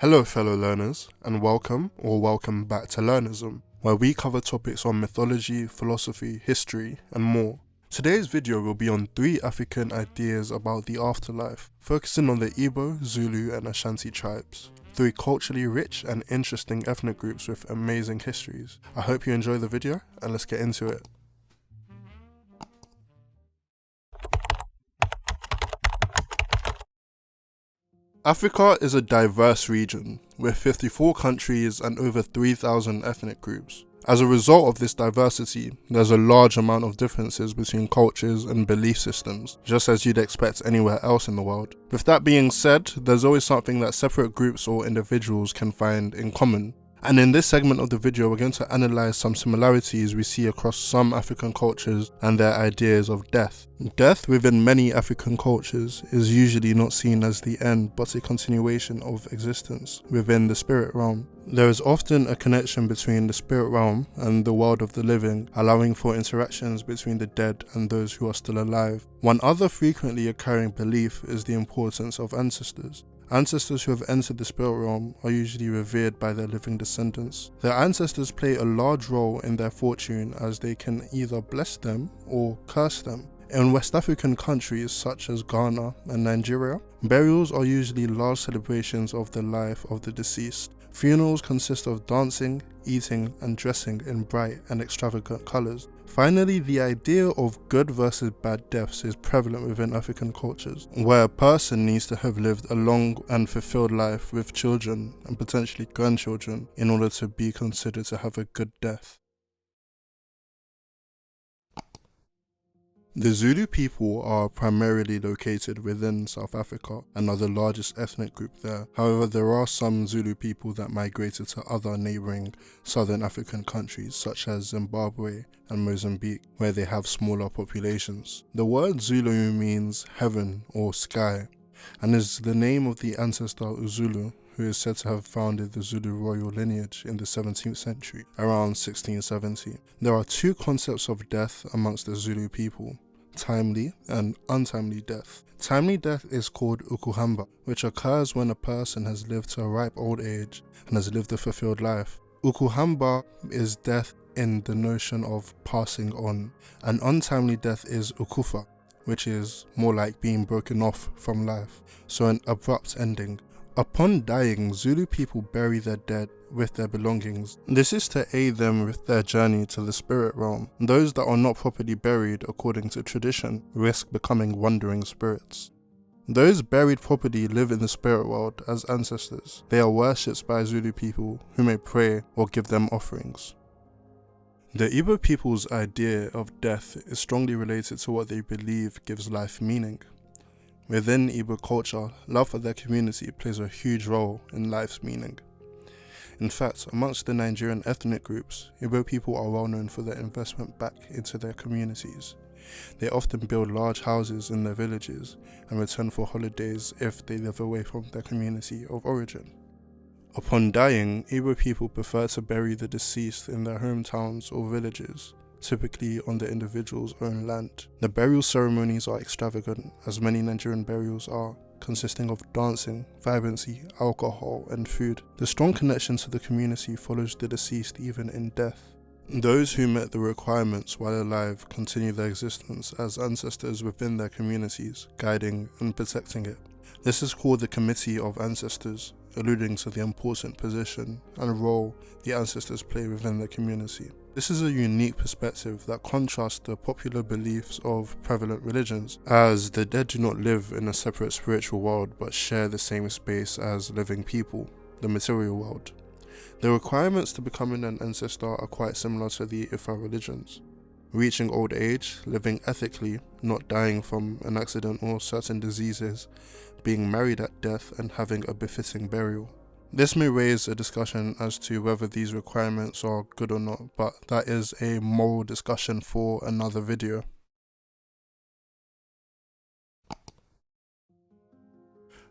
Hello fellow learners, and welcome back to Learnism, where we cover topics on mythology, philosophy, history, and more. Today's video will be on 3 African ideas about the afterlife, focusing on the Igbo, Zulu, and Ashanti tribes. 3 culturally rich and interesting ethnic groups with amazing histories. I hope you enjoy the video, and let's get into it. Africa is a diverse region, with 54 countries and over 3,000 ethnic groups. As a result of this diversity, there's a large amount of differences between cultures and belief systems, just as you'd expect anywhere else in the world. With that being said, there's always something that separate groups or individuals can find in common. And in this segment of the video, we're going to analyze some similarities we see across some African cultures and their ideas of death. Death within many African cultures is usually not seen as the end, but a continuation of existence within the spirit realm. There is often a connection between the spirit realm and the world of the living, allowing for interactions between the dead and those who are still alive. One other frequently occurring belief is the importance of ancestors. Ancestors who have entered the spirit realm are usually revered by their living descendants. Their ancestors play a large role in their fortune, as they can either bless them or curse them. In West African countries such as Ghana and Nigeria, burials are usually large celebrations of the life of the deceased. Funerals consist of dancing, eating, and dressing in bright and extravagant colours. Finally, the idea of good versus bad deaths is prevalent within African cultures, where a person needs to have lived a long and fulfilled life with children and potentially grandchildren in order to be considered to have a good death. The Zulu people are primarily located within South Africa and are the largest ethnic group there. However, there are some Zulu people that migrated to other neighbouring southern African countries such as Zimbabwe and Mozambique, where they have smaller populations. The word Zulu means heaven or sky, and is the name of the ancestor Uzulu, who is said to have founded the Zulu royal lineage in the 17th century, around 1670. There are 2 concepts of death amongst the Zulu people: timely and untimely death. Timely death is called ukuhamba, which occurs when a person has lived to a ripe old age and has lived a fulfilled life. Ukuhamba is death in the notion of passing on. An untimely death is ukufa, which is more like being broken off from life, so an abrupt ending. Upon dying, Zulu people bury their dead with their belongings. This is to aid them with their journey to the spirit realm. Those that are not properly buried according to tradition risk becoming wandering spirits. Those buried properly live in the spirit world as ancestors. They are worshipped by Zulu people, who may pray or give them offerings. The Igbo people's idea of death is strongly related to what they believe gives life meaning. Within Igbo culture, love for their community plays a huge role in life's meaning. In fact, amongst the Nigerian ethnic groups, Igbo people are well known for their investment back into their communities. They often build large houses in their villages and return for holidays if they live away from their community of origin. Upon dying, Igbo people prefer to bury the deceased in their hometowns or villages, typically on the individual's own land. The burial ceremonies are extravagant, as many Nigerian burials are, consisting of dancing, vibrancy, alcohol, and food. The strong connection to the community follows the deceased even in death. Those who met the requirements while alive continue their existence as ancestors within their communities, guiding and protecting it. This is called the Committee of Ancestors, alluding to the important position and role the ancestors play within their community. This is a unique perspective that contrasts the popular beliefs of prevalent religions, as the dead do not live in a separate spiritual world but share the same space as living people, the material world. The requirements to becoming an ancestor are quite similar to the Ifa religions: reaching old age, living ethically, not dying from an accident or certain diseases, being married at death, and having a befitting burial. This may raise a discussion as to whether these requirements are good or not, but that is a moral discussion for another video.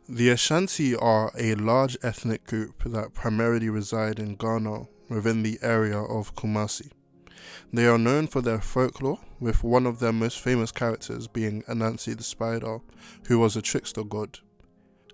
The Ashanti are a large ethnic group that primarily reside in Ghana within the area of Kumasi. They are known for their folklore, with one of their most famous characters being Anansi the spider, who was a trickster god.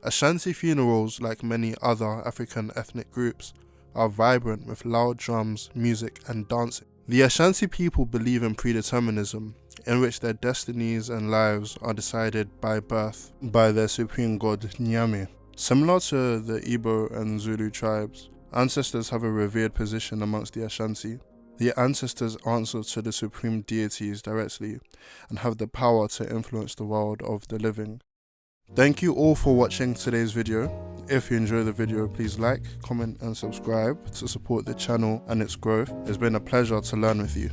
Ashanti funerals, like many other African ethnic groups, are vibrant with loud drums, music and dancing. The Ashanti people believe in predeterminism, in which their destinies and lives are decided by birth by their supreme god Nyame. Similar to the Igbo and Zulu tribes, ancestors have a revered position amongst the Ashanti. The ancestors answer to the supreme deities directly and have the power to influence the world of the living. Thank you all for watching today's video. If you enjoyed the video, please like, comment and subscribe to support the channel and its growth. It's been a pleasure to learn with you.